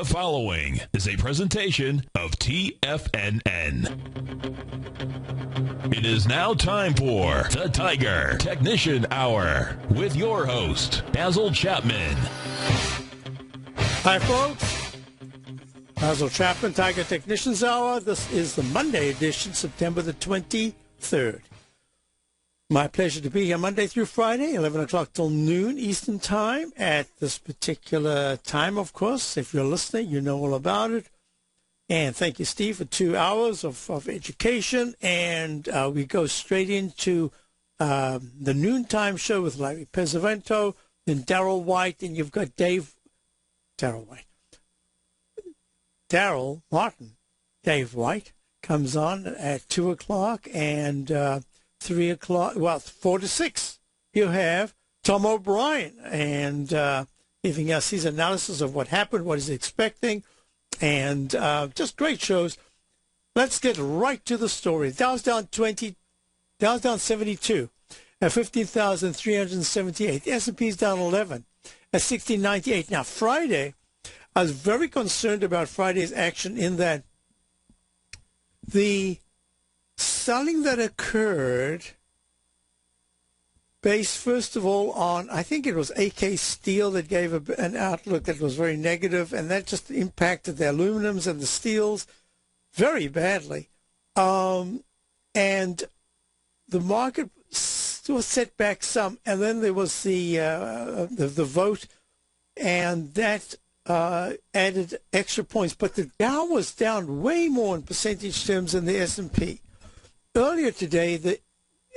The following is a presentation of TFNN. It is now time for the Tiger Technician Hour with your host, Basil Chapman. Hi, folks. Basil Chapman, Tiger Technicians Hour. This is the Monday edition, September the 23rd. My pleasure to be here Monday through Friday, 11 o'clock till noon Eastern Time. At this particular time, of course, if you're listening, you know all about it. And thank you, Steve, for 2 hours of education. And we go straight into the noontime show with Larry Pesavento, then Daryl White, and you've got Daryl Martin. Dave White comes on at 2 o'clock, and 3 o'clock, 4 to 6, you have Tom O'Brien and giving us his analysis of what happened, what he's expecting, and just great shows. Let's get right to the story. Dow's down 20, Dow's down 72 at 15,378. The S&P's down 11 at 1698. Now, Friday, I was very concerned about Friday's action in that the selling that occurred based, first of all, on, I think it was AK Steel that gave an outlook that was very negative, and that just impacted the aluminums and the steels very badly. And the market still set back some, and then there was the vote, and that added extra points. But the Dow was down way more in percentage terms than the S&P. Earlier today, the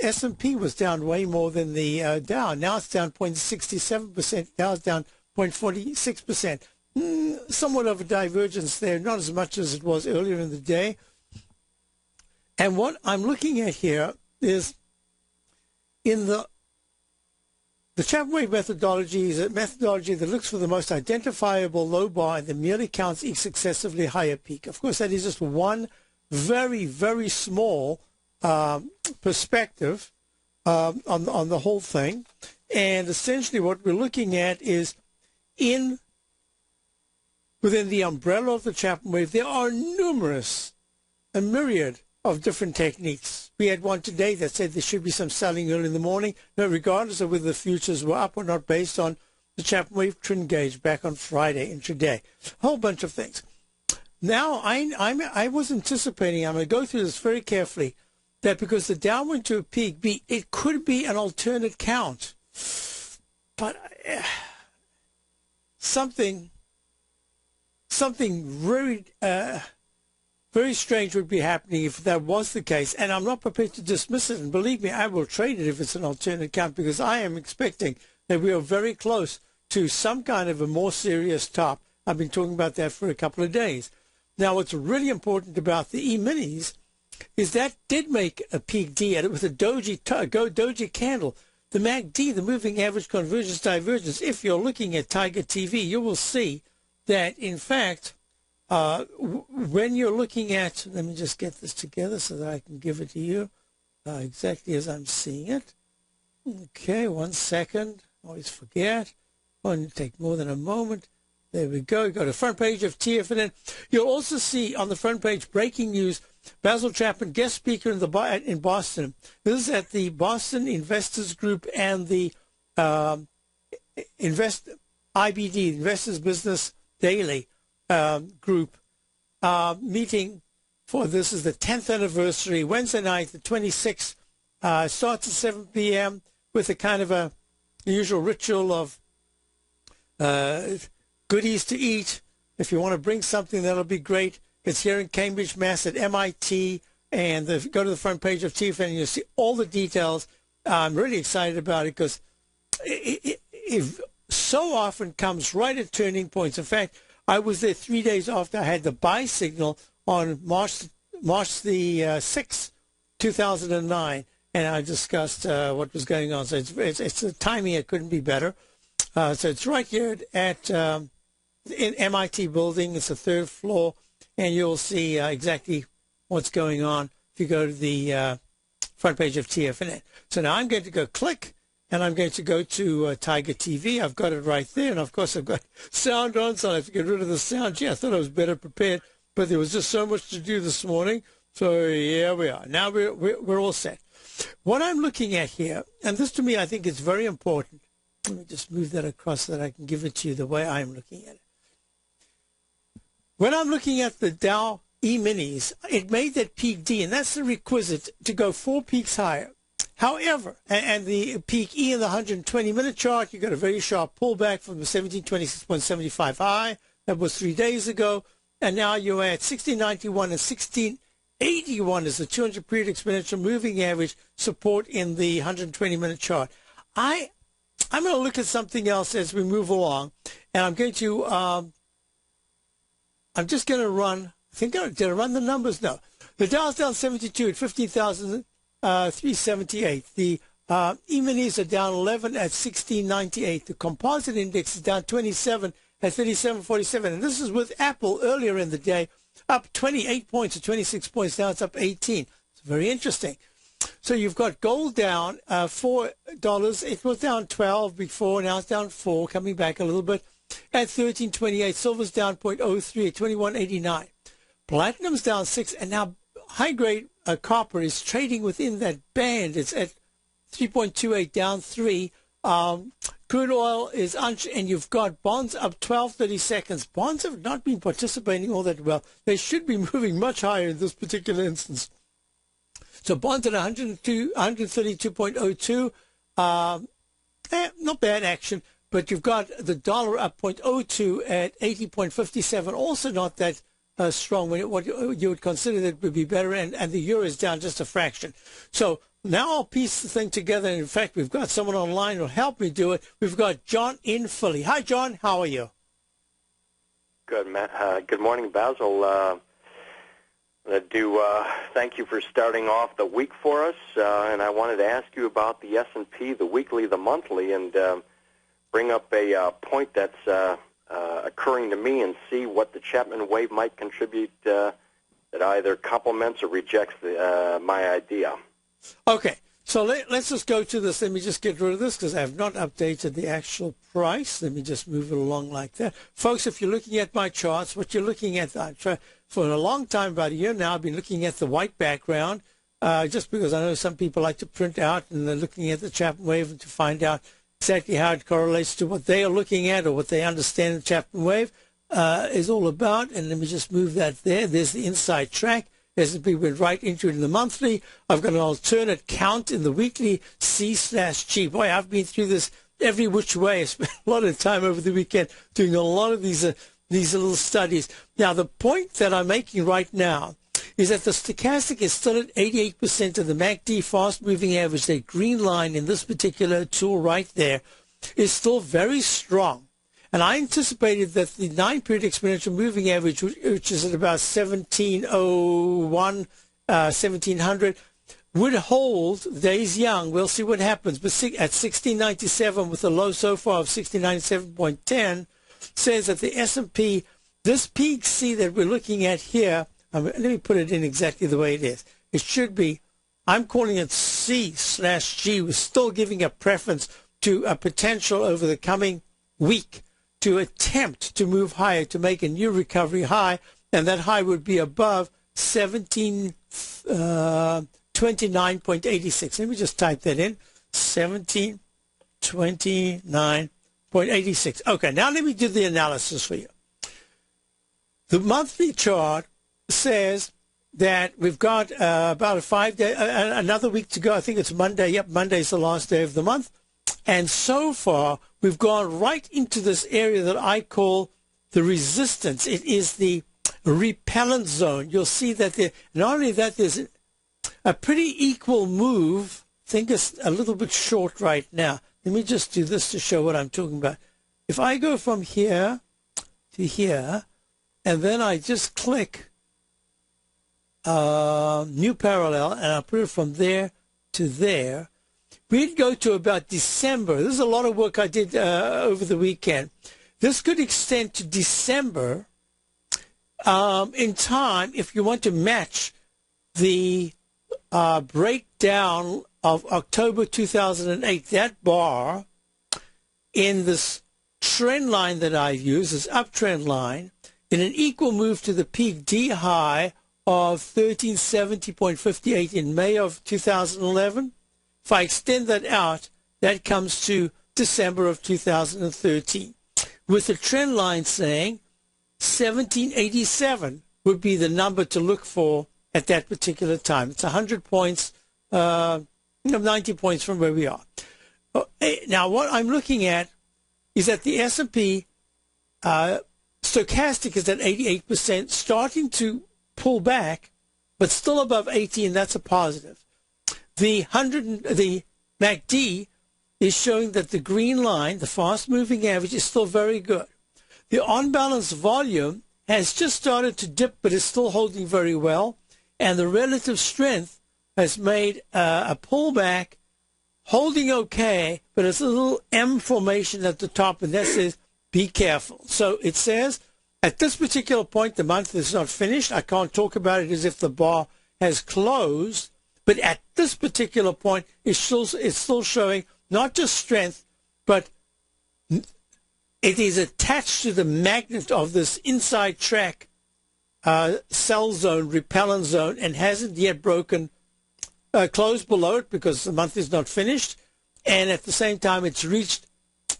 S&P was down way more than the Dow. Now it's down 0.67%. Dow's down 0.46%. Somewhat of a divergence there, not as much as it was earlier in the day. And what I'm looking at here is in the Chapman Wave methodology is a methodology that looks for the most identifiable low bar and then merely counts each successively higher peak. Of course, that is just one very, very small perspective on the whole thing. And essentially what we're looking at is within the umbrella of the Chapman Wave, there are a myriad of different techniques. We had one today that said there should be some selling early in the morning, regardless of whether the futures were up or not, based on the Chapman Wave trend gauge back on Friday intraday. A whole bunch of things. Now, I was anticipating, I'm going to go through this very carefully, that because the Dow went to a peak, it could be an alternate count. But something very, very strange would be happening if that was the case. And I'm not prepared to dismiss it. And believe me, I will trade it if it's an alternate count, because I am expecting that we are very close to some kind of a more serious top. I've been talking about that for a couple of days. Now, what's really important about the E-minis is that did make a peak D at it with a doji candle. The MACD, the moving average convergence divergence, if you're looking at Tiger TV, you will see that, in fact, when you're looking at, let me just get this together so that I can give it to you exactly as I'm seeing it. Okay, 1 second. Always forget. Won't take more than a moment. There we go. Go to the front page of TFNN. You'll also see on the front page breaking news. Basil Chapman, guest speaker in Boston. This is at the Boston Investors Group and the IBD, Investors Business Daily group meeting for this is the 10th anniversary, Wednesday night, the 26th. Starts at 7 p.m. with a kind of a usual ritual of goodies to eat. If you want to bring something, that'll be great. It's here in Cambridge, Mass. at MIT, and go to the front page of TFN and you'll see all the details. I'm really excited about it because it so often comes right at turning points. In fact, I was there 3 days after I had the buy signal on March the 6th, 2009, and I discussed what was going on. So it's the timing, it couldn't be better. So it's right here at in MIT building. It's the 3rd floor. And you'll see exactly what's going on if you go to the front page of TFNN. So now I'm going to go click and I'm going to go to Tiger TV. I've got it right there, and of course I've got sound on, so I have to get rid of the sound. Gee, I thought I was better prepared, but there was just so much to do this morning. So here we are. Now we're all set. What I'm looking at here, and this to me I think is very important. Let me just move that across so that I can give it to you the way I'm looking at it. When I'm looking at the Dow E-minis, it made that peak D, and that's the requisite to go 4 peaks higher. However, and the peak E in the 120-minute chart, you got a very sharp pullback from the 1726.75 high. That was 3 days ago. And now you're at 1691 and 1681 is the 200-period exponential moving average support in the 120-minute chart. I'm going to look at something else as we move along, and I'm going to I'm just going to run. I think did I run the numbers? No. The Dow's down 72 at 15,378. The E-minis are down 11 at 1698. The composite index is down 27 at 3747. And this is with Apple earlier in the day, up 28 points or 26 points. Now it's up 18. It's very interesting. So you've got gold down $4. It was down 12 before. Now it's down 4, coming back a little bit at 13.28. Silver's down 0.03 at 21.89. Platinum's down 6, and now high-grade copper is trading within that band. It's at 3.28, down 3. Crude oil is and you've got bonds up 12.30 seconds. Bonds have not been participating all that well. They should be moving much higher in this particular instance. So bonds at 132.02. Not bad action. But you've got the dollar up 0.02 at 80.57. Also not that strong. What you would consider that would be better. And the euro is down just a fraction. So now I'll piece the thing together. In fact, we've got someone online who'll help me do it. We've got John in Philly. Hi, John. How are you? Good, Matt. Good morning, Basil. Thank you for starting off the week for us. And I wanted to ask you about the S&P, the weekly, the monthly, and bring up a point that's occurring to me and see what the Chapman wave might contribute that either complements or rejects my idea. Okay, so let's just go to this. Let me just get rid of this because I have not updated the actual price. Let me just move it along like that. Folks, if you're looking at my charts, what you're looking at, for a long time, about a year now, I've been looking at the white background just because I know some people like to print out and they're looking at the Chapman wave to find out exactly how it correlates to what they are looking at or what they understand the Chapman wave is all about. And let me just move that there. There's the inside track. S&P went right into it in the monthly. I've got an alternate count in the weekly, C/G. Boy, I've been through this every which way. I spent a lot of time over the weekend doing a lot of these little studies. Now, the point that I'm making right now is that the stochastic is still at 88% of the MACD fast-moving average. That green line in this particular tool right there is still very strong. And I anticipated that the 9-period exponential moving average, which is at about 1701, 1700, would hold. Days young. We'll see what happens. But at 1697, with a low so far of 1697.10, says that the S&P, this peak C that we're looking at here, let me put it in exactly the way it is. It should be, I'm calling it C/G. We're still giving a preference to a potential over the coming week to attempt to move higher, to make a new recovery high, and that high would be above 1729.86. Let me just type that in, 1729.86. Okay, now let me do the analysis for you. The monthly chart says that we've got about a 5-day, another week to go. I think it's Monday. Yep, Monday's the last day of the month. And so far, we've gone right into this area that I call the resistance. It is the repellent zone. You'll see that not only that, there's a pretty equal move. I think it's a little bit short right now. Let me just do this to show what I'm talking about. If I go from here to here, and then I just click new parallel, and I'll put it from there to there, we'd go to about December. This is a lot of work I did over the weekend. This could extend to December in time if you want to match the breakdown of October 2008, that bar in this trend line that I've used, this uptrend line, in an equal move to the peak D high of 1370.58 in May of 2011. If I extend that out, that comes to December of 2013, with the trend line saying 1787 would be the number to look for at that particular time. It's 100 points, 90 points from where we are. Now, what I'm looking at is that the S&P stochastic is at 88%, starting to pull back, but still above 80, and that's a positive. The MACD is showing that the green line, the fast-moving average, is still very good. The on-balance volume has just started to dip, but is still holding very well, and the relative strength has made a pullback, holding okay, but it's a little M formation at the top, and that says, be careful. So it says, at this particular point, the month is not finished. I can't talk about it as if the bar has closed, but at this particular point, it's still showing not just strength, but it is attached to the magnet of this inside track sell zone, repellent zone, and hasn't yet broken, closed below it because the month is not finished. And at the same time, it's reached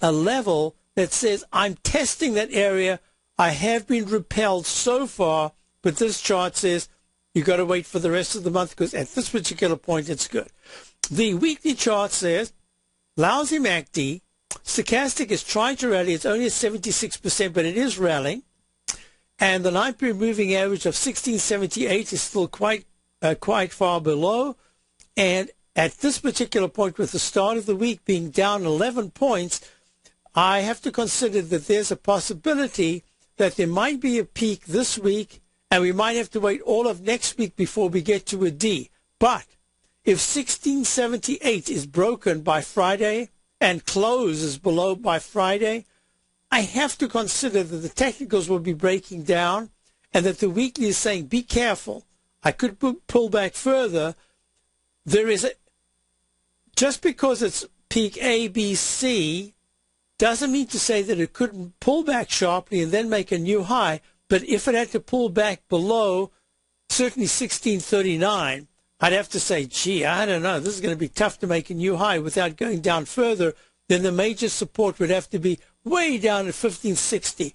a level that says, I'm testing that area. I have been repelled so far, but this chart says you've got to wait for the rest of the month because at this particular point, it's good. The weekly chart says, lousy MACD, stochastic is trying to rally. It's only at 76%, but it is rallying. And the 9-period moving average of 1678 is still quite far below. And at this particular point, with the start of the week being down 11 points, I have to consider that there's a possibility that there might be a peak this week, and we might have to wait all of next week before we get to a D. But if 1678 is broken by Friday and closes below by Friday, I have to consider that the technicals will be breaking down and that the weekly is saying, be careful. I could pull back further. There is just because it's peak A, B, C, doesn't mean to say that it couldn't pull back sharply and then make a new high. But if it had to pull back below, certainly 1639, I'd have to say, gee, I don't know. This is going to be tough to make a new high without going down further. Then the major support would have to be way down at 1560.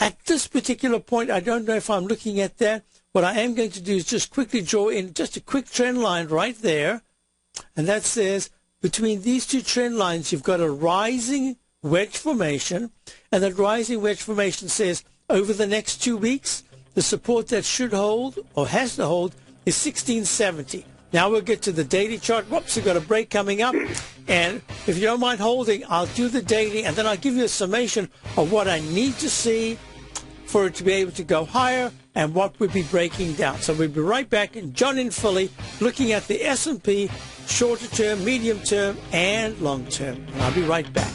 At this particular point, I don't know if I'm looking at that. What I am going to do is just quickly draw in just a quick trend line right there. And that says between these two trend lines, you've got a rising wedge formation. And that rising wedge formation says over the next 2 weeks, the support that should hold or has to hold is 1670. Now we'll get to the daily chart. Whoops, we've got a break coming up. And if you don't mind holding, I'll do the daily, and then I'll give you a summation of what I need to see for it to be able to go higher and what would be breaking down. So we'll be right back in John in Philly looking at the S&P shorter term, medium term, and long term. And I'll be right back.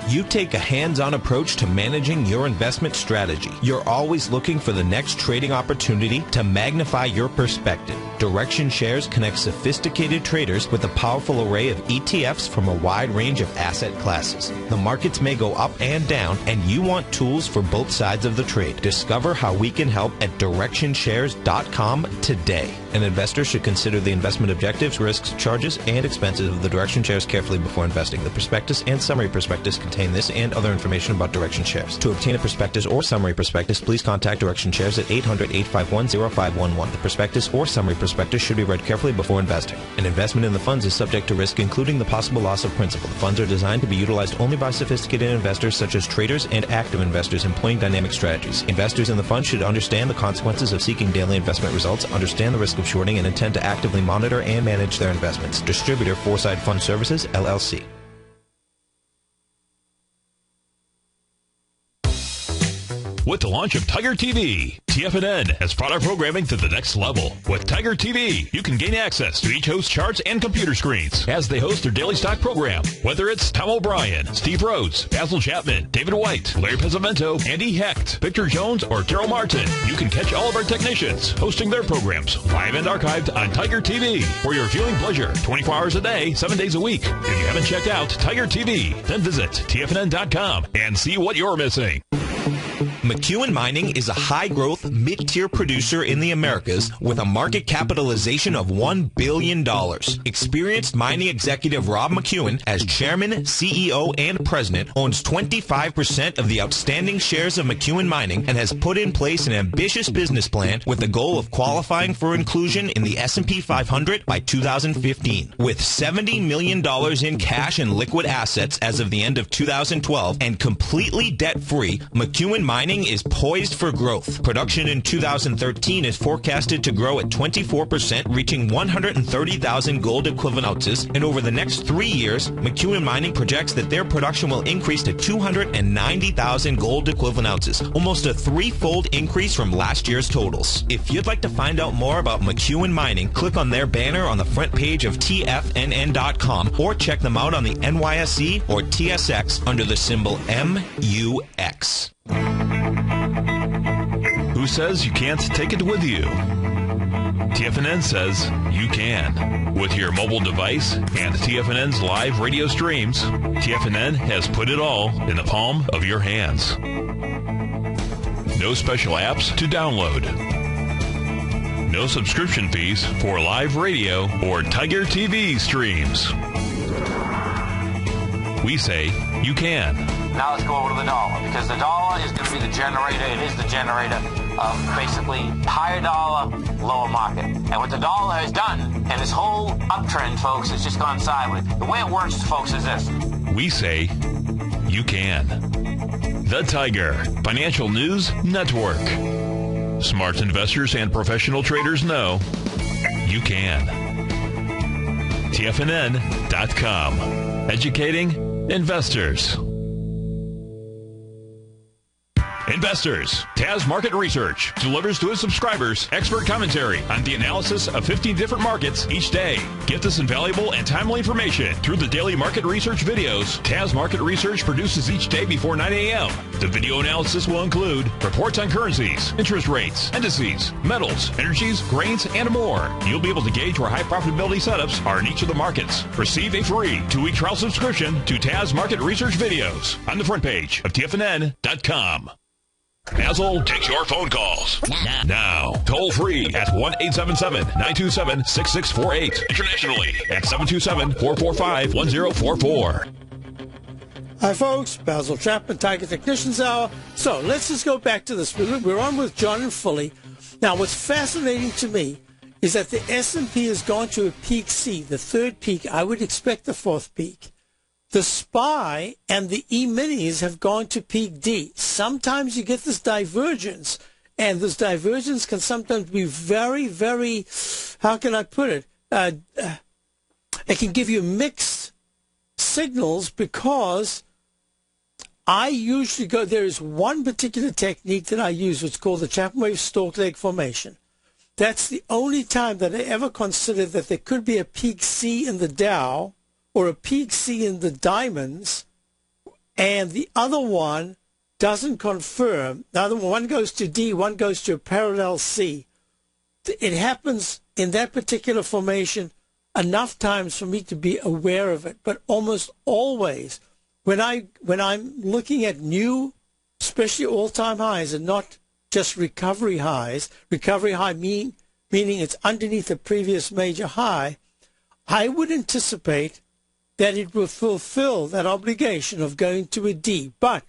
You take a hands-on approach to managing your investment strategy. You're always looking for the next trading opportunity to magnify your perspective. Direction Shares connects sophisticated traders with a powerful array of ETFs from a wide range of asset classes. The markets may go up and down, and you want tools for both sides of the trade. Discover how we can help at DirectionShares.com today. An investor should consider the investment objectives, risks, charges, and expenses of the Direction Shares carefully before investing. The prospectus and summary prospectus contain this and other information about Direction Shares. To obtain a prospectus or summary prospectus, please contact Direction Shares at 800-851-0511. The prospectus or summary prospectus should be read carefully before investing. An investment in the funds is subject to risk, including the possible loss of principal. The funds are designed to be utilized only by sophisticated investors such as traders and active investors employing dynamic strategies. Investors in the fund should understand the consequences of seeking daily investment results, understand the risk of shorting, and intend to actively monitor and manage their investments. Distributor, Foreside Fund Services, LLC. With the launch of Tiger TV, TFNN has brought our programming to the next level. With Tiger TV, you can gain access to each host's charts and computer screens as they host their daily stock program. Whether it's Tom O'Brien, Steve Rhodes, Basil Chapman, David White, Larry Pezzamento, Andy Hecht, Victor Jones, or Daryl Martin, you can catch all of our technicians hosting their programs live and archived on Tiger TV for your viewing pleasure 24 hours a day, 7 days a week. If you haven't checked out Tiger TV, then visit TFNN.com and see what you're missing. McEwen Mining is a high-growth, mid-tier producer in the Americas with a market capitalization of $1 billion. Experienced mining executive Rob McEwen, as chairman, CEO, and president, owns 25% of the outstanding shares of McEwen Mining and has put in place an ambitious business plan with the goal of qualifying for inclusion in the S&P 500 by 2015. With $70 million in cash and liquid assets as of the end of 2012 and completely debt-free, McEwen Mining is poised for growth. Production in 2013 is forecasted to grow at 24%, reaching 130,000 gold equivalent ounces, and over the next 3 years, McEwen Mining projects that their production will increase to 290,000 gold equivalent ounces, almost a threefold increase from last year's totals. If you'd like to find out more about McEwen Mining, click on their banner on the front page of TFNN.com or check them out on the NYSE or TSX under the symbol MUX. Who says you can't take it with you? TFNN says you can. With your mobile device and TFNN's live radio streams, TFNN has put it all in the palm of your hands. No special apps to download. No subscription fees for live radio or Tiger TV streams. We say you can. Now let's go over to the dollar, because the dollar is going to be the generator. It is the generator of basically higher dollar, lower market. And what the dollar has done, and this whole uptrend, folks, has just gone sideways. The way it works, folks, is this. We say you can. The Tiger Financial News Network. Smart investors and professional traders know you can. TFNN.com. Educating investors. Investors, Taz Market Research delivers to its subscribers expert commentary on the analysis of 15 different markets each day. Get this invaluable and timely information through the daily market research videos Taz Market Research produces each day before 9 a.m. The video analysis will include reports on currencies, interest rates, indices, metals, energies, grains, and more. You'll be able to gauge where high profitability setups are in each of the markets. Receive a free 2-week trial subscription to Taz Market Research videos on the front page of TFNN.com. Basil takes your phone calls now. Toll free at 1-877-927-6648. Internationally at 727-445-1044. Hi, folks. Basil Chapman, Tiger Technicians Hour. So let's just go back to this. We're on with John and Fully. Now, what's fascinating to me is that the S&P has gone to a peak C, the third peak. I would expect the fourth peak. The SPY and the E-minis have gone to peak D. Sometimes you get this divergence, and this divergence can sometimes be very, very, how can I put it? It can give you mixed signals, because I usually go, there is one particular technique that I use, which is called the Chapman Wave Stalk Leg Formation. That's the only time that I ever considered that there could be a peak C in the Dow, or a peak C in the diamonds, and the other one doesn't confirm. The other one goes to D, one goes to a parallel C. It happens in that particular formation enough times for me to be aware of it, but almost always when I'm looking at new, especially all-time highs, and not just recovery highs, recovery high meaning it's underneath the previous major high, I would anticipate that it will fulfill that obligation of going to a D. But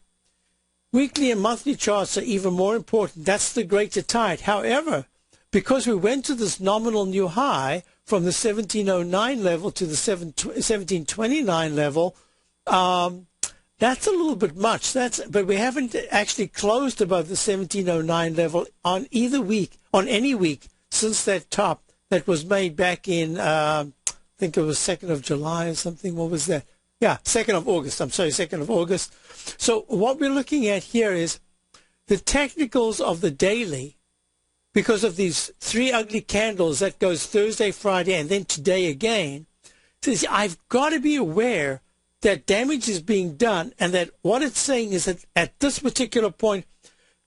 weekly and monthly charts are even more important. That's the greater tide. However, because we went to this nominal new high from the 1709 level to the 1729 level, that's a little bit much. But we haven't actually closed above the 1709 level on any week since that top that was made back in I think it was 2nd of July or something. What was that? Yeah, 2nd of August. I'm sorry, 2nd of August. So what we're looking at here is the technicals of the daily because of these three ugly candles that goes Thursday, Friday, and then today again, says I've got to be aware that damage is being done, and that what it's saying is that at this particular point,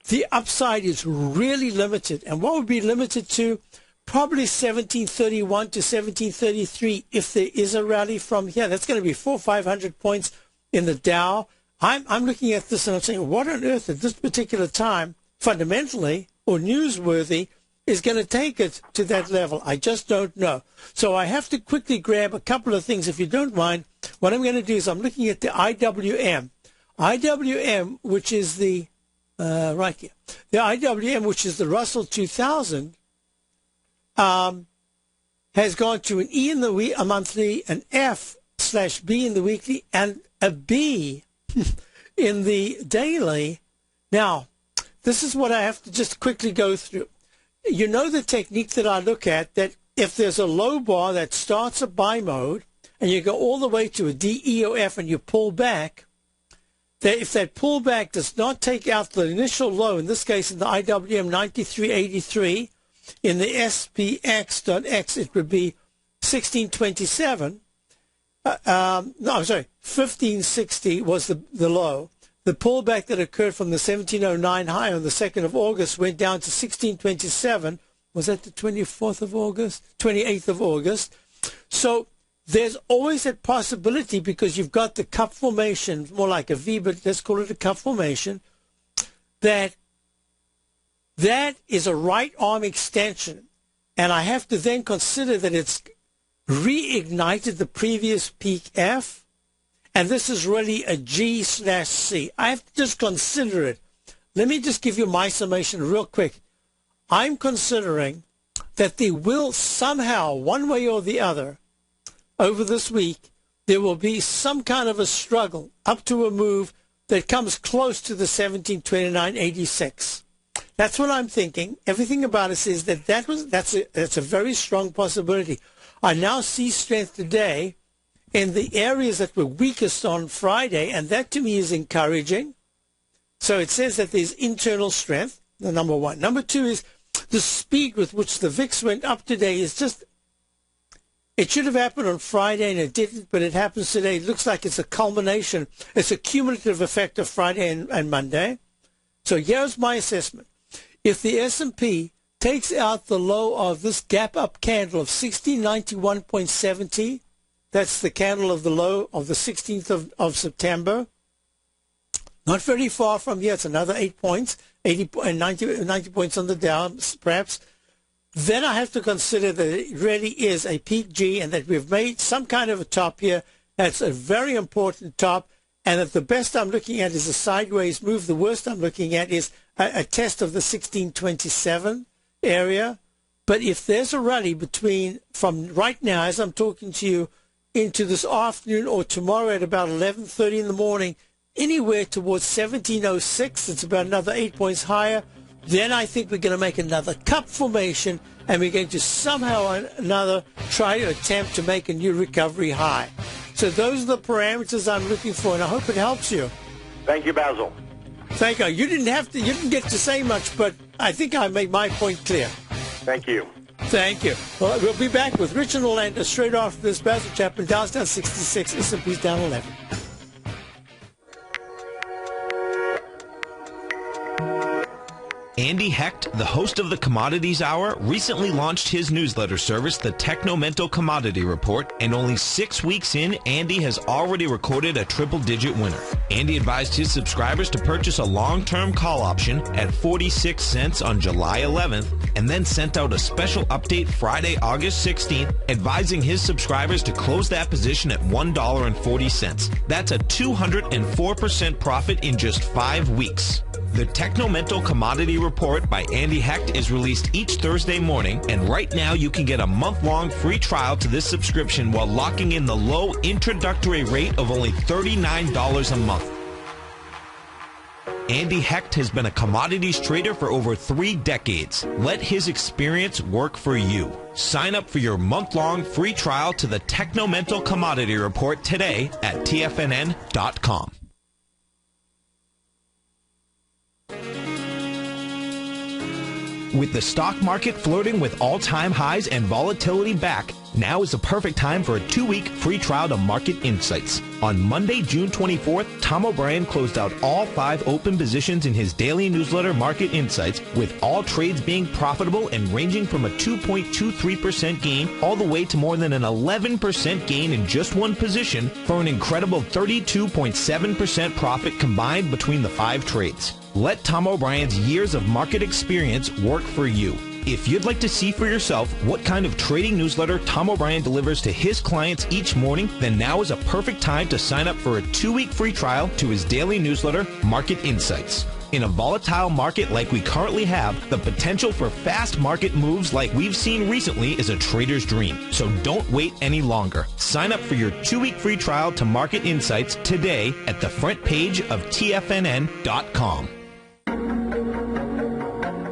the upside is really limited. And what would be limited to? Probably 1731 to 1733 if there is a rally from here. That's going to be 400 or 500 points in the Dow. I'm looking at this and I'm saying, what on earth at this particular time, fundamentally or newsworthy, is going to take it to that level? I just don't know. So I have to quickly grab a couple of things. If you don't mind, what I'm going to do is I'm looking at the IWM. IWM, which is the, right here. The IWM, which is the Russell 2000, has gone to an E in the a monthly, an F/B in the weekly, and a B in the daily. Now, this is what I have to just quickly go through. You know the technique that I look at, that if there's a low bar that starts a buy mode, and you go all the way to a D, E, or F, and you pull back, that if that pullback does not take out the initial low, in this case in the IWM 93.83, in the SPX.X, it would be 1627. No, I'm sorry, 1560 was the low. The pullback that occurred from the 1709 high on the 2nd of August went down to 1627. Was that the 24th of August? 28th of August. So there's always that possibility, because you've got the cup formation, more like a V, but let's call it a cup formation, that is a right arm extension. And I have to then consider that it's reignited the previous peak F, and this is really a G/C. I have to just consider it. Let me just give you my summation real quick. I'm considering that there will somehow, one way or the other, over this week, there will be some kind of a struggle up to a move that comes close to the 1729.86. That's what I'm thinking. Everything about it says that that's a very strong possibility. I now see strength today in the areas that were weakest on Friday, and that to me is encouraging. So it says that there's internal strength, the number one. Number two is the speed with which the VIX went up today is just, it should have happened on Friday and it didn't, but it happens today. It looks like it's a culmination. It's a cumulative effect of Friday and Monday. So here's my assessment. If the S&P takes out the low of this gap up candle of 1691.70, that's the candle of the low of the 16th of September, not very far from here, it's another 8 points, 90 points on the Dow, perhaps. Then I have to consider that it really is a peak G, and that we've made some kind of a top here. That's a very important top, and that the best I'm looking at is a sideways move. The worst I'm looking at is a test of the 1627 area. But if there's a rally from right now, as I'm talking to you, into this afternoon or tomorrow at about 11:30 in the morning, anywhere towards 1706, it's about another 8 points higher, then I think we're going to make another cup formation, and we're going to somehow or another try to attempt to make a new recovery high. So those are the parameters I'm looking for, and I hope it helps you. Thank you, Basil. Thank you. You didn't get to say much, but I think I made my point clear. Thank you. Thank you. Well, we'll be back with Rich and Orlando straight after this. Basil Chapman, Dow's down 66, S&P's down 11. Andy Hecht, the host of the Commodities Hour, recently launched his newsletter service, the Technomental Commodity Report, and only 6 weeks in, Andy has already recorded a triple-digit winner. Andy advised his subscribers to purchase a long-term call option at 46 cents on July 11th, and then sent out a special update Friday, August 16th, advising his subscribers to close that position at $1.40. That's a 204% profit in just 5 weeks. The Technomental Commodity Report by Andy Hecht is released each Thursday morning, and right now you can get a month-long free trial to this subscription while locking in the low introductory rate of only $39 a month. Andy Hecht has been a commodities trader for over 3 decades. Let his experience work for you. Sign up for your month-long free trial to the Technomental Commodity Report today at TFNN.com. With the stock market flirting with all-time highs and volatility back, now is the perfect time for a 2-week free trial to Market Insights. On Monday, June 24th, Tom O'Brien closed out all 5 open positions in his daily newsletter, Market Insights, with all trades being profitable and ranging from a 2.23% gain all the way to more than an 11% gain in just one position for an incredible 32.7% profit combined between the 5 trades. Let Tom O'Brien's years of market experience work for you. If you'd like to see for yourself what kind of trading newsletter Tom O'Brien delivers to his clients each morning, then now is a perfect time to sign up for a 2-week free trial to his daily newsletter, Market Insights. In a volatile market like we currently have, the potential for fast market moves like we've seen recently is a trader's dream. So don't wait any longer. Sign up for your 2-week free trial to Market Insights today at the front page of TFNN.com.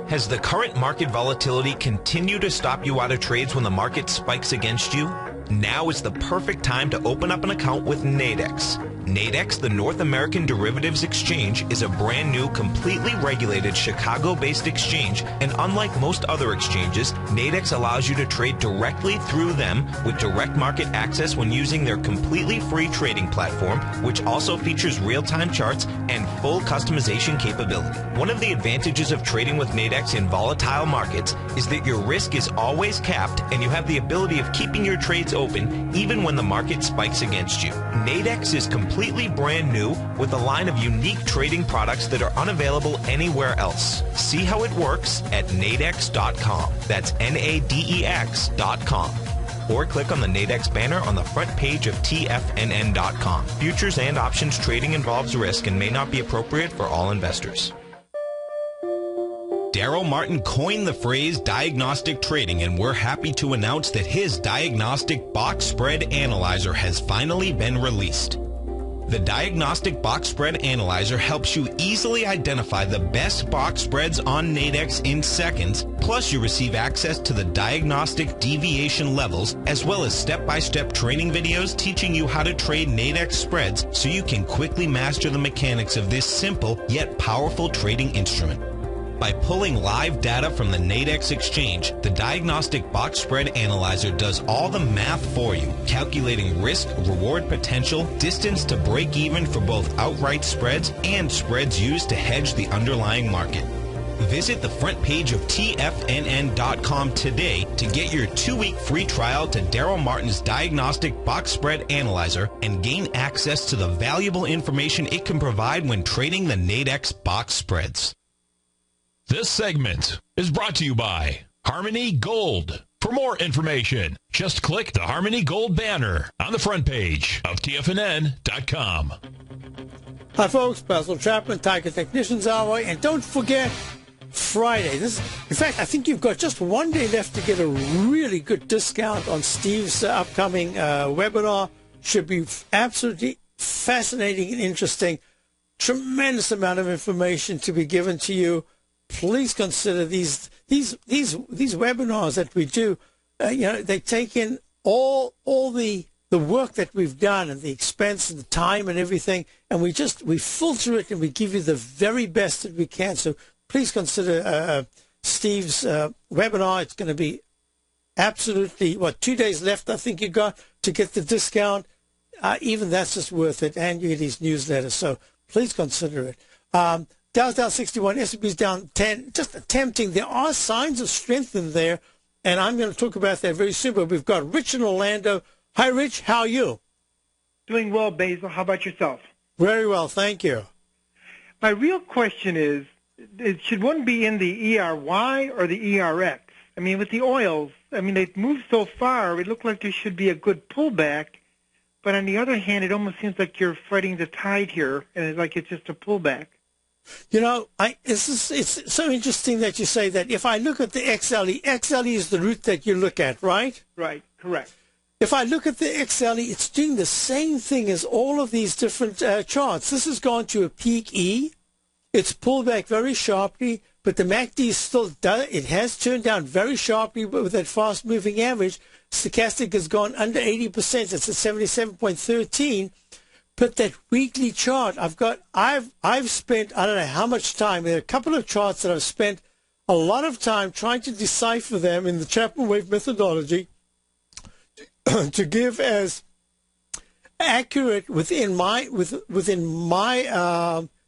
Has the current market volatility continued to stop you out of trades when the market spikes against you? Now is the perfect time to open up an account with Nadex. Nadex, the North American Derivatives Exchange, is a brand new, completely regulated Chicago-based exchange, and unlike most other exchanges, Nadex allows you to trade directly through them with direct market access when using their completely free trading platform, which also features real-time charts and full customization capability. One of the advantages of trading with Nadex in volatile markets is that your risk is always capped and you have the ability of keeping your trades open even when the market spikes against you. Nadex is completely brand new with a line of unique trading products that are unavailable anywhere else. See how it works at nadex.com. That's Nadex.com. Or click on the Nadex banner on the front page of TFNN.com. Futures and options trading involves risk and may not be appropriate for all investors. Daryl Martin coined the phrase diagnostic trading, and we're happy to announce that his diagnostic box spread analyzer has finally been released. The Diagnostic Box Spread Analyzer helps you easily identify the best box spreads on Nadex in seconds, plus you receive access to the diagnostic deviation levels, as well as step-by-step training videos teaching you how to trade Nadex spreads so you can quickly master the mechanics of this simple yet powerful trading instrument. By pulling live data from the Nadex exchange, the Diagnostic Box Spread Analyzer does all the math for you, calculating risk, reward potential, distance to break even for both outright spreads and spreads used to hedge the underlying market. Visit the front page of TFNN.com today to get your 2-week free trial to Daryl Martin's Diagnostic Box Spread Analyzer and gain access to the valuable information it can provide when trading the Nadex box spreads. This segment is brought to you by Harmony Gold. For more information, just click the Harmony Gold banner on the front page of TFNN.com. Hi, folks. Basil Chapman, Tiger Technicians Hour. And don't forget, Friday. In fact, I think you've got just one day left to get a really good discount on Steve's upcoming webinar. Should be absolutely fascinating and interesting. Tremendous amount of information to be given to you. Please consider these webinars that we do. They take in all the work that we've done and the expense and the time and everything, and we filter it and we give you the very best that we can. So please consider Steve's webinar. It's going to be absolutely 2 days left. I think you got to get the discount. Even that's just worth it, and you get his newsletter. So please consider it. Dow's down 61, S&P's down 10, just attempting. There are signs of strength in there, and I'm going to talk about that very soon. But we've got Rich in Orlando. Hi, Rich. How are you? Doing well, Basil. How about yourself? Very well, thank you. My real question is should one be in the ERY or the ERX? I mean, with the oils, they've moved so far, it looked like there should be a good pullback. But on the other hand, it almost seems like you're fighting the tide here, and it's like it's just a pullback. It's so interesting that you say that. If I look at the XLE is the route that you look at, right? Right, correct. If I look at the XLE, it's doing the same thing as all of these different charts. This has gone to a peak E. It's pulled back very sharply, but the MACD is still done. It has turned down very sharply with that fast-moving average. Stochastic has gone under 80%. It's at 77.13. But that weekly chart, I've spent, I don't know how much time. There are a couple of charts that I've spent a lot of time trying to decipher them in the Chapman wave methodology to give as accurate within my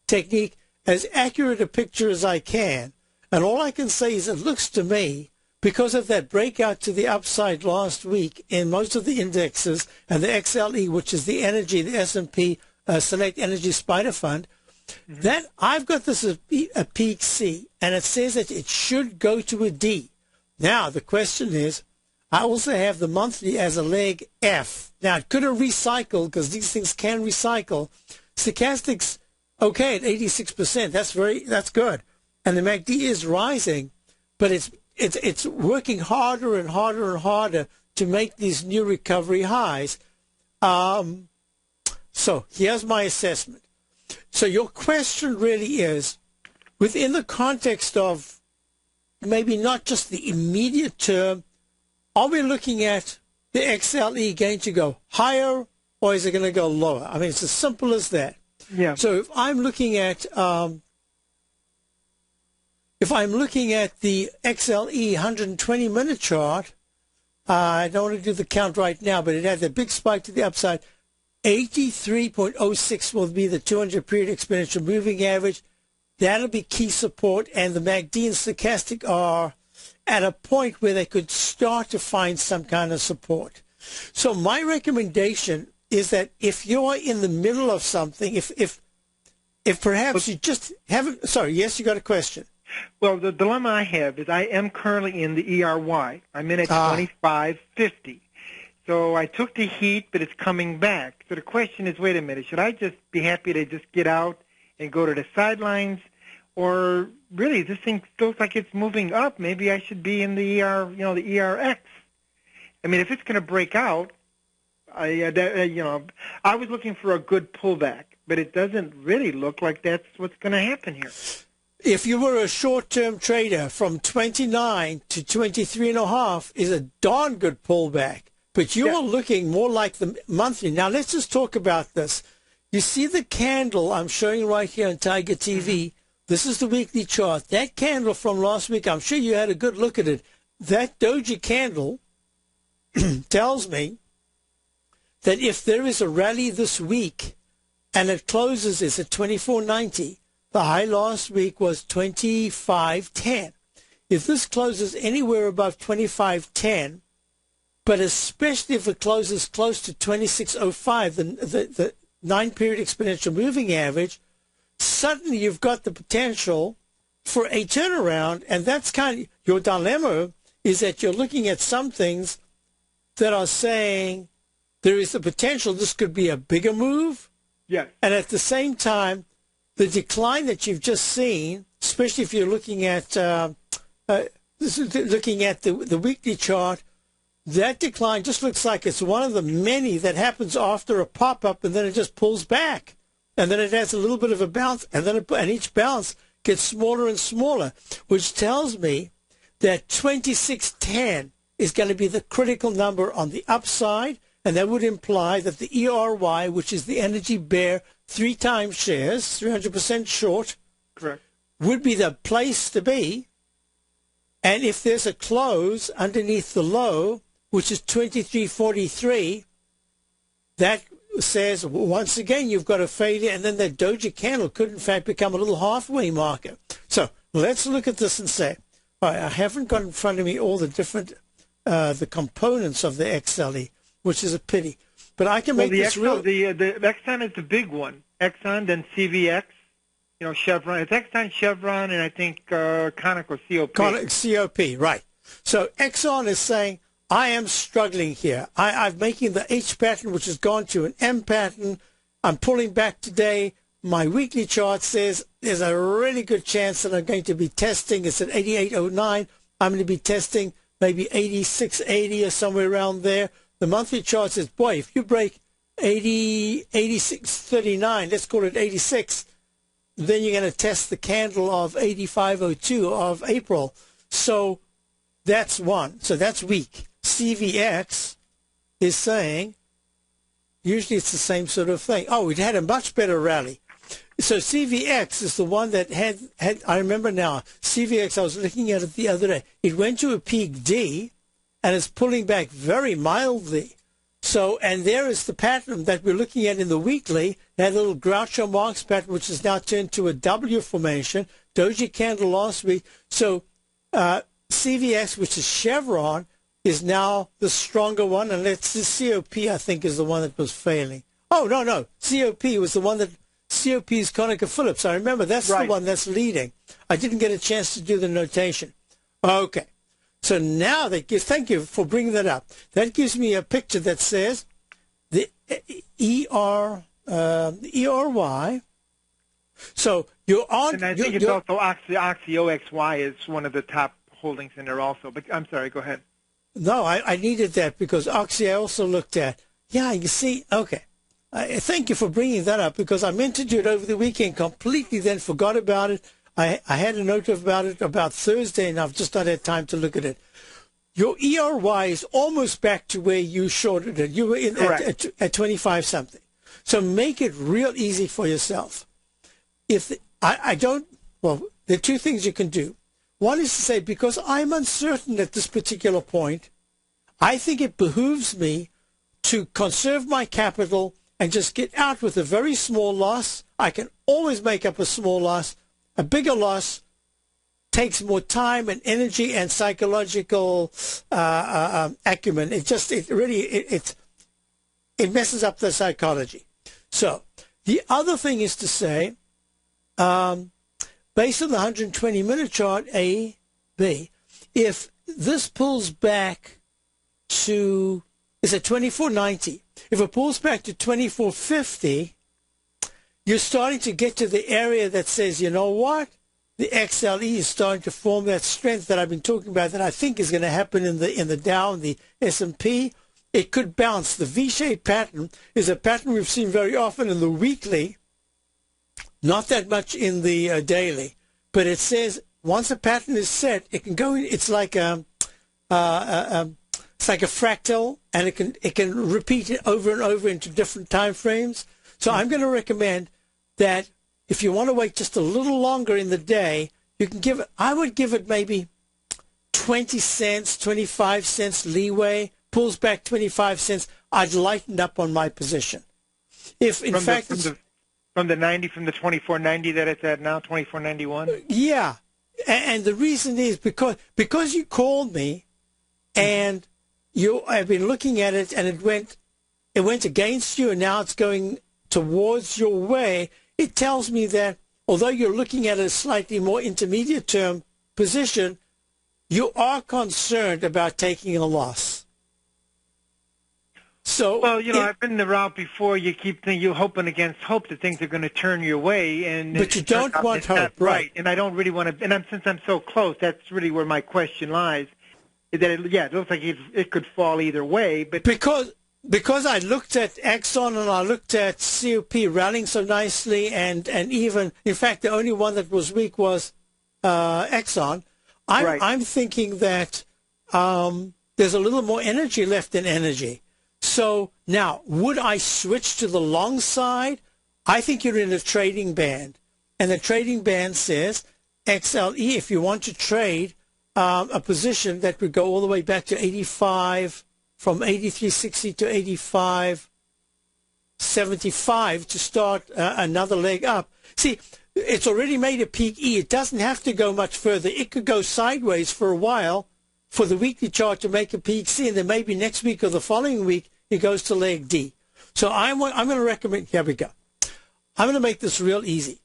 technique as accurate a picture as I can. And all I can say is it looks to me, because of that breakout to the upside last week in most of the indexes and the XLE, which is the energy, the S&P Select Energy Spider Fund, that I've got this as a peak C, and it says that it should go to a D. Now, the question is, I also have the monthly as a leg F. Now, it could have recycled, because these things can recycle. Stochastic's okay at 86%. That's good. And the MACD is rising, but it's working harder and harder and harder to make these new recovery highs. So here's my assessment. So your question really is, within the context of maybe not just the immediate term, are we looking at the XLE going to go higher, or is it going to go lower? I mean, it's as simple as that. Yeah. So if I'm looking at the XLE 120-minute chart, I don't want to do the count right now, but it had a big spike to the upside. 83.06 will be the 200-period exponential moving average. That'll be key support, and the MACD and stochastic are at a point where they could start to find some kind of support. So my recommendation is that if you're in the middle of something, if perhaps you just haven't, sorry, yes, you got a question. Well, the dilemma I have is I am currently in the ERY. I'm in at 25.50. So I took the heat, but it's coming back. So the question is, wait a minute, should I just be happy to just get out and go to the sidelines? Or really, this thing looks like it's moving up. Maybe I should be in the the ERX. I mean, if it's going to break out, I was looking for a good pullback, but it doesn't really look like that's what's going to happen here. If you were a short-term trader, from 29 to 23.5 is a darn good pullback. But you're looking more like the monthly. Now, let's just talk about this. You see the candle I'm showing right here on Tiger TV. This is the weekly chart. That candle from last week, I'm sure you had a good look at it. That doji candle tells me that if there is a rally this week and it closes is at 24.90, the high last week was 25.10. If this closes anywhere above 25.10, but especially if it closes close to 26.05, the 9-period exponential moving average, suddenly you've got the potential for a turnaround. And that's kind of your dilemma, is that you're looking at some things that are saying there is the potential this could be a bigger move. Yeah. And at the same time, the decline that you've just seen, especially if you're looking at the weekly chart, that decline just looks like it's one of the many that happens after a pop-up, and then it just pulls back. And then it has a little bit of a bounce, and then and each bounce gets smaller and smaller, which tells me that 26.10 is going to be the critical number on the upside, and that would imply that the ERY, which is the energy bear 3 times shares, 300% short, correct, would be the place to be. And if there's a close underneath the low, which is 23.43, that says, once again, you've got a failure, and then that doji candle could, in fact, become a little halfway marker. So let's look at this and say, all right, I haven't got in front of me all the different the components of the XLE, which is a pity. But I can make this real. The Exxon is the big one. Exxon, then CVX, Chevron. It's Exxon, Chevron, and I think Conoco, COP. COP, right. So Exxon is saying, I am struggling here. I'm making the H pattern, which has gone to an M pattern. I'm pulling back today. My weekly chart says there's a really good chance that I'm going to be testing. It's at 88.09. I'm going to be testing maybe 86.80 or somewhere around there. The monthly chart says, boy, if you break 86.39, let's call it 86, then you're going to test the candle of 85.02 of April. So that's one. So that's weak. CVX is saying, usually it's the same sort of thing. Oh, it had a much better rally. So CVX is the one that had, I remember now, CVX, I was looking at it the other day. It went to a peak D, and it's pulling back very mildly. So, and there is the pattern that we're looking at in the weekly, that little Groucho Marx pattern, which is now turned to a W formation, doji candle last week. So CVX, which is Chevron, is now the stronger one, and it's the COP, I think, is the one that was failing. Oh, no, COP was the one that, COP is ConocoPhillips. I remember that's the one that's leading. I didn't get a chance to do the notation. Okay. So now that gives, thank you for bringing that up. That gives me a picture that says the ERY. So you're on. And I think it's also OXY is one of the top holdings in there also. But I'm sorry, go ahead. No, I needed that because Oxy I also looked at. Yeah, you see, okay. Thank you for bringing that up because I meant to do it over the weekend, completely then forgot about it. I had a note about it about Thursday, and I've just not had time to look at it. Your ERY is almost back to where you shorted it. You were in at 25-something. So make it real easy for yourself. If I don't, well, there are two things you can do. One is to say, because I'm uncertain at this particular point, I think it behooves me to conserve my capital and just get out with a very small loss. I can always make up a small loss. A bigger loss takes more time and energy and psychological acumen. It messes up the psychology. So the other thing is to say, based on the 120-minute chart, A, B, if this pulls back to, is it 24.90? If it pulls back to 24.50, you're starting to get to the area that says, you know what? The XLE is starting to form that strength that I've been talking about that I think is going to happen in the Dow and the S&P. It could bounce. The V-shaped pattern is a pattern we've seen very often in the weekly, not that much in the daily. But it says once a pattern is set, it can go in. It's like a fractal, and it can repeat it over and over into different time frames. So I'm going to recommend that if you want to wait just a little longer in the day, you can give it, I would give it maybe 20 cents, 25 cents leeway, pulls back 25 cents. I'd lighten up on my position. If in fact from the 24.90 that it's at now, 24.91. Yeah, and the reason is because you called me, and I've been looking at it, and it went against you, and now it's going towards your way. It tells me that although you're looking at a slightly more intermediate term position, you are concerned about taking a loss. So, well, I've been in the route before. You keep thinking, you're hoping against hope that things are going to turn your way, but you don't want hope, right? And I don't really want to. And since I'm so close, that's really where my question lies. Is that it looks like it could fall either way, but because I looked at Exxon and I looked at COP rallying so nicely, and even, in fact, the only one that was weak was Exxon. I'm thinking that there's a little more energy left in energy. So now, would I switch to the long side? I think you're in a trading band, and the trading band says XLE, if you want to trade a position that would go all the way back to 85, from 83.60 to 85.75 to start another leg up. See, it's already made a peak E. It doesn't have to go much further. It could go sideways for a while for the weekly chart to make a peak C, and then maybe next week or the following week it goes to leg D. So I'm going to recommend, here we go. I'm going to make this real easy.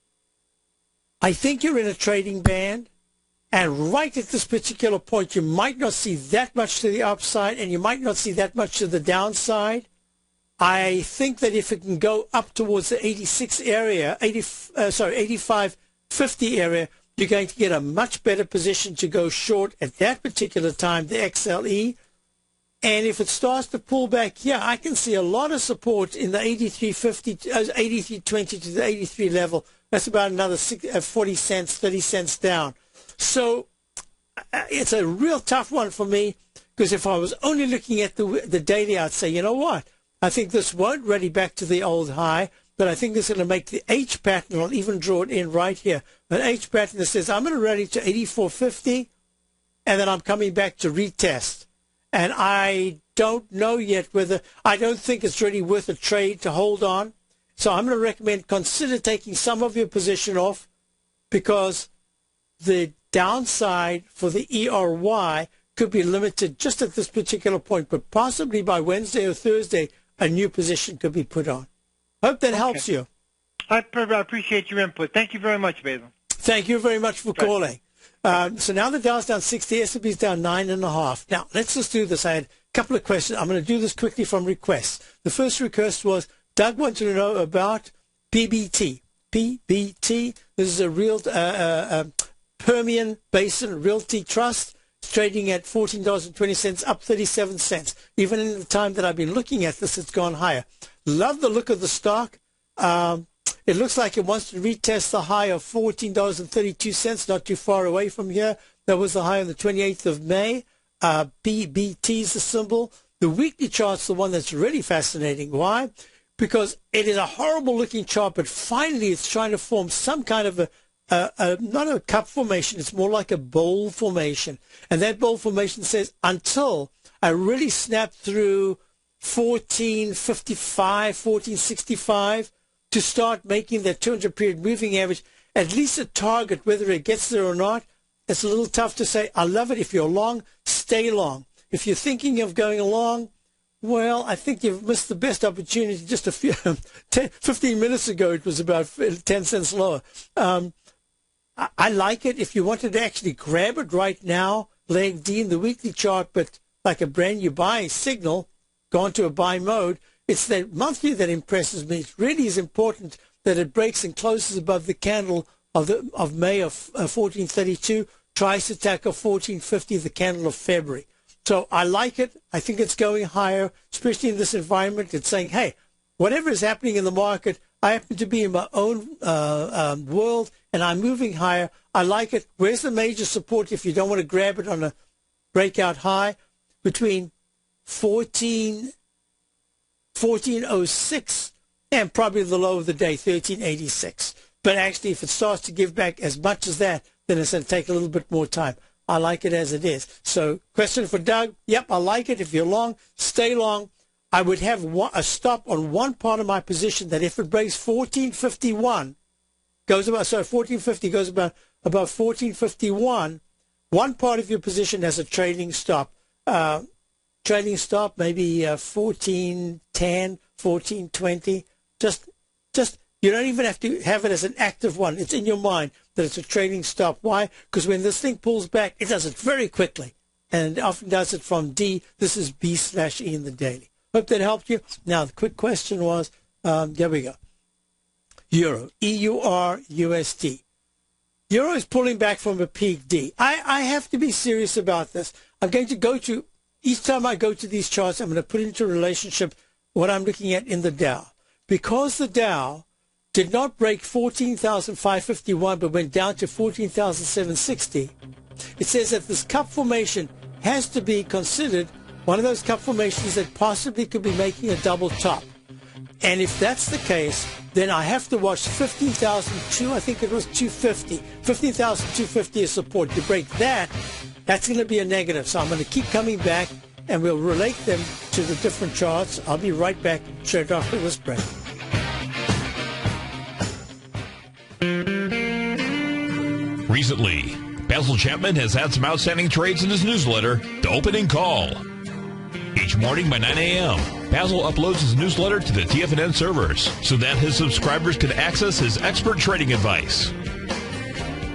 I think you're in a trading band. And right at this particular point, you might not see that much to the upside, and you might not see that much to the downside. I think that if it can go up towards the 86 area, 85.50 area, you're going to get a much better position to go short at that particular time, the XLE. And if it starts to pull back, I can see a lot of support in the 83.50, 83.20 to the 83 level. That's about another 40 cents, 30 cents down. So it's a real tough one for me, because if I was only looking at the daily, I'd say, you know what? I think this won't rally back to the old high, but I think it's going to make the H pattern. I'll even draw it in right here. An H pattern that says I'm going to rally to 84.50, and then I'm coming back to retest. And I don't know yet whether, I don't think it's really worth a trade to hold on. So I'm going to recommend consider taking some of your position off, because the downside for the ERY could be limited just at this particular point, but possibly by Wednesday or Thursday, a new position could be put on. Hope that helps you. I appreciate your input. Thank you very much, Basil. Thank you very much for calling. So now the Dow's down 60, S&P's down 9.5. Now, let's just do this. I had a couple of questions. I'm going to do this quickly from requests. The first request was, Doug wanted to know about PBT. PBT, this is a real Permian Basin Realty Trust. It's trading at $14.20, up 37 cents. Even in the time that I've been looking at this, it's gone higher. Love the look of the stock. It looks like it wants to retest the high of $14.32, not too far away from here. That was the high on the 28th of May. BBT is the symbol. The weekly chart's the one that's really fascinating. Why? Because it is a horrible-looking chart, but finally it's trying to form some kind of not a cup formation. It's more like a bowl formation. And that bowl formation says, until I really snap through 1455, 1465, to start making that 200-period moving average at least a target. Whether it gets there or not, it's a little tough to say. I love it. If you're long, stay long. If you're thinking of going long, well, I think you've missed the best opportunity. Just a few 15 minutes ago, it was about 10 cents lower. I like it. If you wanted to actually grab it right now, leg D in the weekly chart, but like a brand new buy signal, go into a buy mode, it's the monthly that impresses me. It really is important that it breaks and closes above the candle of May of 1432, tries to tackle 1450, the candle of February. So I like it. I think it's going higher, especially in this environment. It's saying, hey, whatever is happening in the market, I happen to be in my own world, and I'm moving higher. I like it. Where's the major support if you don't want to grab it on a breakout high? Between 1406 and probably the low of the day, 1386. But actually, if it starts to give back as much as that, then it's going to take a little bit more time. I like it as it is. So question for Doug. Yep, I like it. If you're long, stay long. I would have a stop on one part of my position that if it breaks 1451, goes about, so 1450 goes about 1451, one part of your position has a trading stop. Trading stop, maybe 1410, 1420. Just you don't even have to have it as an active one. It's in your mind that it's a trading stop. Why? Because when this thing pulls back, it does it very quickly. And it often does it from D. This is B/E in the daily. Hope that helped you. Now, the quick question was, there we go. Euro, EUR/USD. Euro is pulling back from a peak D. I have to be serious about this. I'm going to go to, each time I go to these charts, I'm going to put into relationship what I'm looking at in the Dow. Because the Dow did not break 14,551 but went down to 14,760, it says that this cup formation has to be considered one of those cup formations that possibly could be making a double top. And if that's the case, then I have to watch 15,002, I think it was 250. 15,250 is support. To break that, that's going to be a negative. So I'm going to keep coming back, and we'll relate them to the different charts. I'll be right back straight after this break. Recently, Basil Chapman has had some outstanding trades in his newsletter, The Opening Call. Each morning by 9 a.m., Basil uploads his newsletter to the TFNN servers so that his subscribers can access his expert trading advice.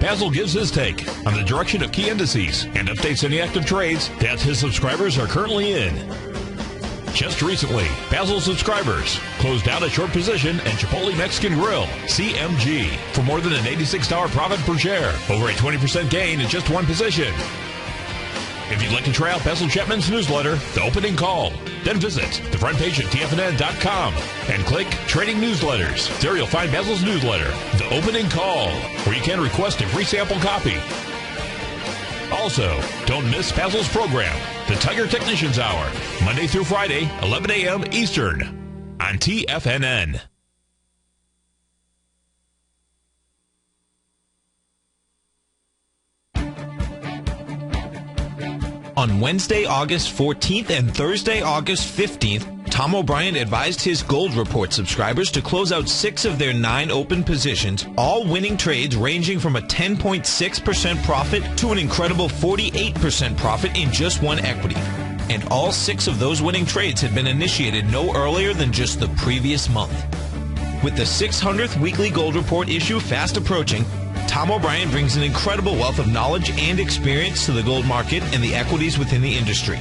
Basil gives his take on the direction of key indices and updates any active trades that his subscribers are currently in. Just recently, Basil subscribers closed out a short position in Chipotle Mexican Grill, CMG, for more than an $86 profit per share, over a 20% gain in just one position. If you'd like to try out Basil Chapman's newsletter, The Opening Call, then visit the front page at TFNN.com and click Trading Newsletters. There you'll find Basil's newsletter, The Opening Call, where you can request a free sample copy. Also, don't miss Basil's program, The Tiger Technicians Hour, Monday through Friday, 11 a.m. Eastern, on TFNN. On Wednesday, August 14th and Thursday, August 15th, Tom O'Brien advised his Gold Report subscribers to close out 6 of their 9 open positions, all winning trades ranging from a 10.6% profit to an incredible 48% profit in just one equity. And all 6 of those winning trades had been initiated no earlier than just the previous month. With the 600th weekly Gold Report issue fast approaching, Tom O'Brien brings an incredible wealth of knowledge and experience to the gold market and the equities within the industry.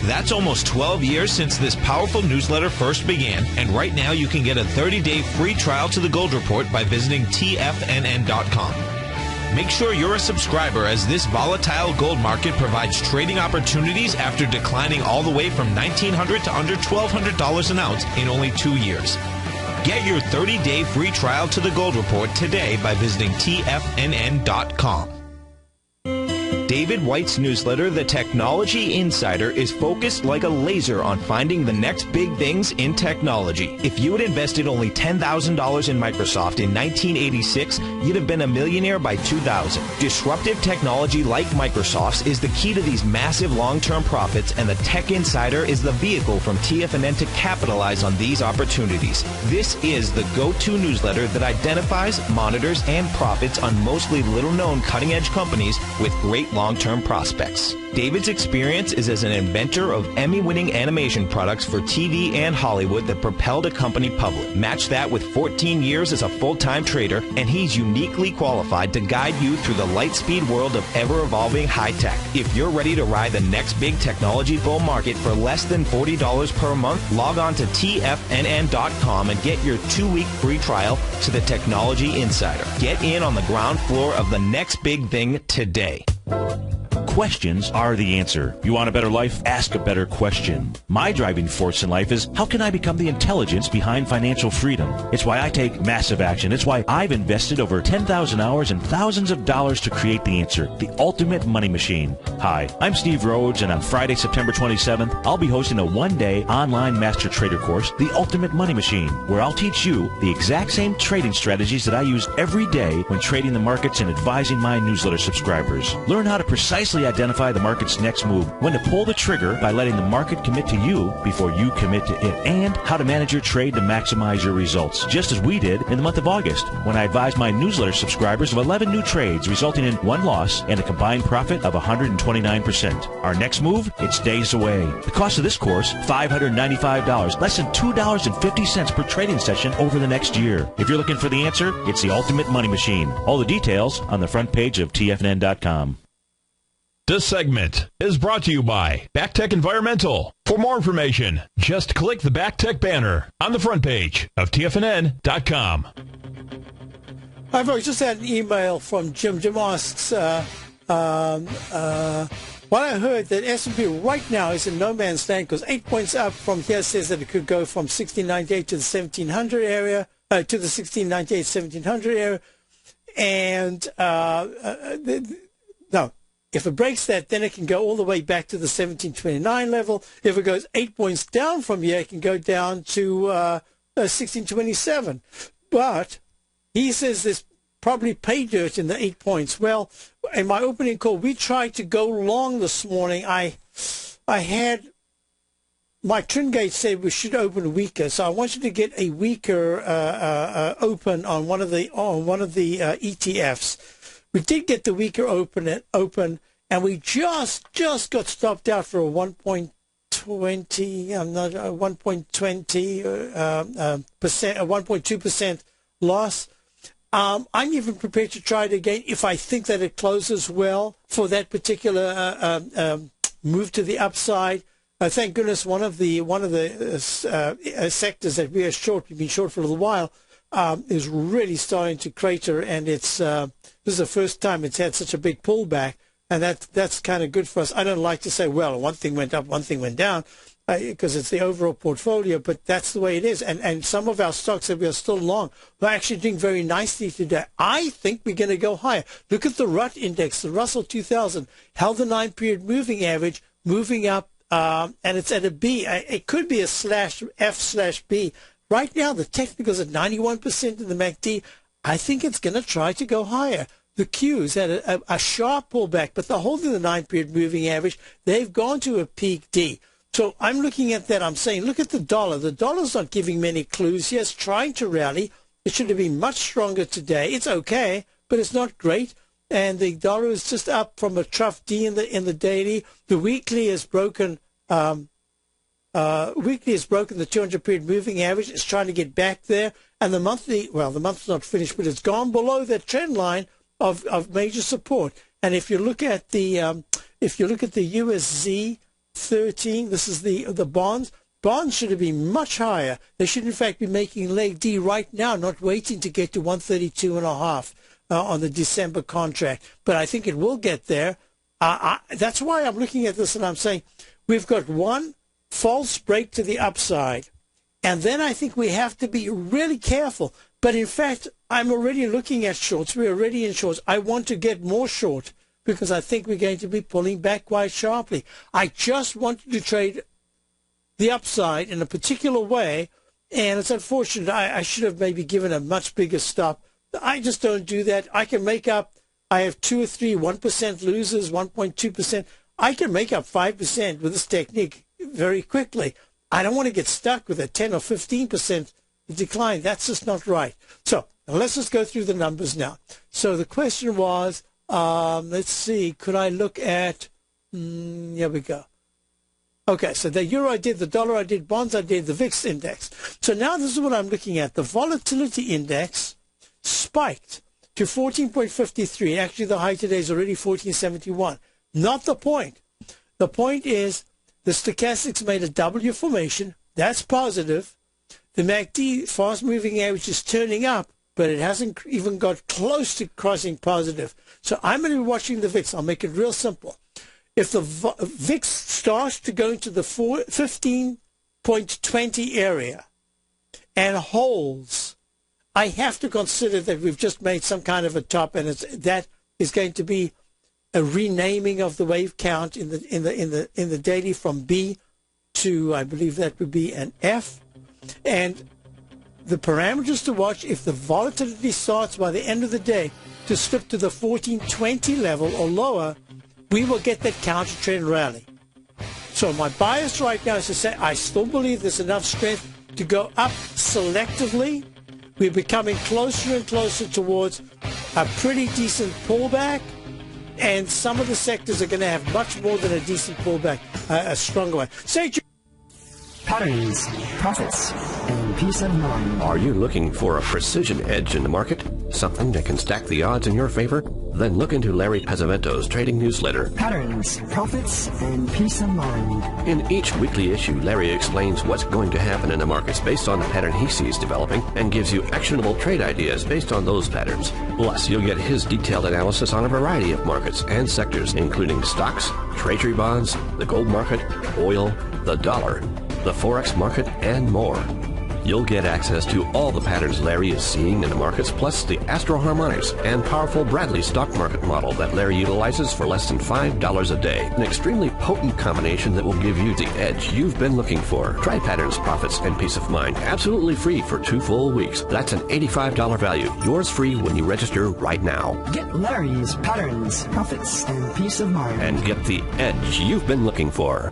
That's almost 12 years since this powerful newsletter first began, and right now you can get a 30-day free trial to the Gold Report by visiting TFNN.com. Make sure you're a subscriber, as this volatile gold market provides trading opportunities after declining all the way from $1,900 to under $1,200 an ounce in only 2 years. Get your 30-day free trial to the Gold Report today by visiting TFNN.com. David White's newsletter, The Technology Insider, is focused like a laser on finding the next big things in technology. If you had invested only $10,000 in Microsoft in 1986, you'd have been a millionaire by 2000. Disruptive technology like Microsoft's is the key to these massive long-term profits, and the Tech Insider is the vehicle from TFNN to capitalize on these opportunities. This is the go-to newsletter that identifies, monitors, and profits on mostly little-known cutting-edge companies with great long-term prospects. David's experience is as an inventor of Emmy-winning animation products for TV and Hollywood that propelled a company public. Match that with 14 years as a full-time trader, and he's uniquely qualified to guide you through the light-speed world of ever-evolving high-tech. If you're ready to ride the next big technology bull market for less than $40 per month, log on to TFNN.com and get your 2-week free trial to the Technology Insider. Get in on the ground floor of the next big thing today. Questions are the answer. You want a better life? Ask a better question. My driving force in life is, how can I become the intelligence behind financial freedom? It's why I take massive action. It's why I've invested over 10,000 hours and thousands of dollars to create the answer, the ultimate money machine. Hi, I'm Steve Rhodes, and on Friday, September 27th, I'll be hosting a one-day online master trader course, The Ultimate Money Machine, where I'll teach you the exact same trading strategies that I use every day when trading the markets and advising my newsletter subscribers. Learn how to precisely identify the market's next move, when to pull the trigger by letting the market commit to you before you commit to it, and how to manage your trade to maximize your results, just as we did in the month of August, when I advised my newsletter subscribers of 11 new trades resulting in 1 loss and a combined profit of 129%. Our next move? It's days away. The cost of this course, $595, less than $2.50 per trading session over the next year. If you're looking for the answer, it's the Ultimate Money Machine. All the details on the front page of TFNN.com. This segment is brought to you by BackTech Environmental. For more information, just click the BackTech banner on the front page of TFNN.com. Hi, folks. Just had an email from Jim. Jim asks, what I heard that S&P right now is in no man's land because 8 points up from here says that it could go from 1698 to the 1700 area, to the 1698, 1700 area. And, no. If it breaks that, then it can go all the way back to the 1729 level. If it goes 8 points down from here, it can go down to 1627. But he says there's probably pay dirt in the 8 points. Well, in my opening call, we tried to go long this morning. I had my Tringate said we should open weaker, so I wanted to get a weaker open on one of the ETFs. We did get the weaker open, and we just got stopped out for a 1.20. I'm not 1.20 percent, a 1.2% loss. I'm even prepared to try it again if I think that it closes well for that particular move to the upside. Thank goodness one of the sectors that we are short, we've been short for a little while, is really starting to crater, and it's this is the first time it's had such a big pullback, and that's kind of good for us. I don't like to say, well, one thing went up, one thing went down, because it's the overall portfolio, but that's the way it is. And some of our stocks that we are still long, we're actually doing very nicely today. I think we're going to go higher. Look at the RUT index, the Russell 2000, held the 9-period moving average, moving up, and it's at a B. It could be a /F/B. Right now, the technicals at 91% in the MACD. I think it's going to try to go higher. The Qs had a sharp pullback, but they're holding the 9-period moving average. They've gone to a peak D. So I'm looking at that. I'm saying, look at the dollar. The dollar's not giving many clues. Yes, trying to rally. It should have been much stronger today. It's okay, but it's not great. And the dollar is just up from a trough D in the daily. The weekly has broken. Weekly has broken the 200-period moving average. It's trying to get back there. And the monthly, well, the month's not finished, but it's gone below that trend line of major support. And if you look at the USZ 13, this is the bonds. Bonds should have been much higher. They should in fact be making leg D right now, not waiting to get to 132.5 on the December contract. But I think it will get there. That's why I'm looking at this and I'm saying we've got one false break to the upside. And then I think we have to be really careful. But in fact, I'm already looking at shorts. We're already in shorts. I want to get more short because I think we're going to be pulling back quite sharply. I just wanted to trade the upside in a particular way, and it's unfortunate. I should have maybe given a much bigger stop. I just don't do that. I can make up. I have 2 or 3 1% losers, 1.2%. I can make up 5% with this technique very quickly. I don't want to get stuck with a 10 or 15% decline. That's just not right. So let's just go through the numbers now. So the question was, let's see, could I look at, here we go. Okay, so the euro I did, the dollar I did, bonds I did, the VIX index. So now this is what I'm looking at. The volatility index spiked to 14.53. Actually, the high today is already 14.71. Not the point. The point is the stochastics made a W formation. That's positive. The MACD fast-moving average is turning up, but it hasn't even got close to crossing positive. So I'm going to be watching the VIX. I'll make it real simple. If the VIX starts to go into the 15.20 area and holds, I have to consider that we've just made some kind of a top, and that is going to be a renaming of the wave count in the daily from B to, I believe that would be an F. And the parameters to watch, if the volatility starts by the end of the day to slip to the 1420 level or lower, we will get that counter trend rally. So my bias right now is to say I still believe there's enough strength to go up selectively. We're becoming closer and closer towards a pretty decent pullback, and some of the sectors are going to have much more than a decent pullback, a stronger one. Say, patterns, profits, and peace of mind. Are you looking for a precision edge in the market? Something that can stack the odds in your favor? Then look into Larry Pesavento's trading newsletter. Patterns, profits, and peace of mind. In each weekly issue, Larry explains what's going to happen in the markets based on the pattern he sees developing and gives you actionable trade ideas based on those patterns. Plus, you'll get his detailed analysis on a variety of markets and sectors, including stocks, treasury bonds, the gold market, oil, the dollar, the Forex market, and more. You'll get access to all the patterns Larry is seeing in the markets, plus the Astro Harmonics and powerful Bradley stock market model that Larry utilizes for less than $5 a day. An extremely potent combination that will give you the edge you've been looking for. Try Patterns, Profits, and Peace of Mind absolutely free for 2 full weeks. That's an $85 value. Yours free when you register right now. Get Larry's Patterns, Profits, and Peace of Mind. And get the edge you've been looking for.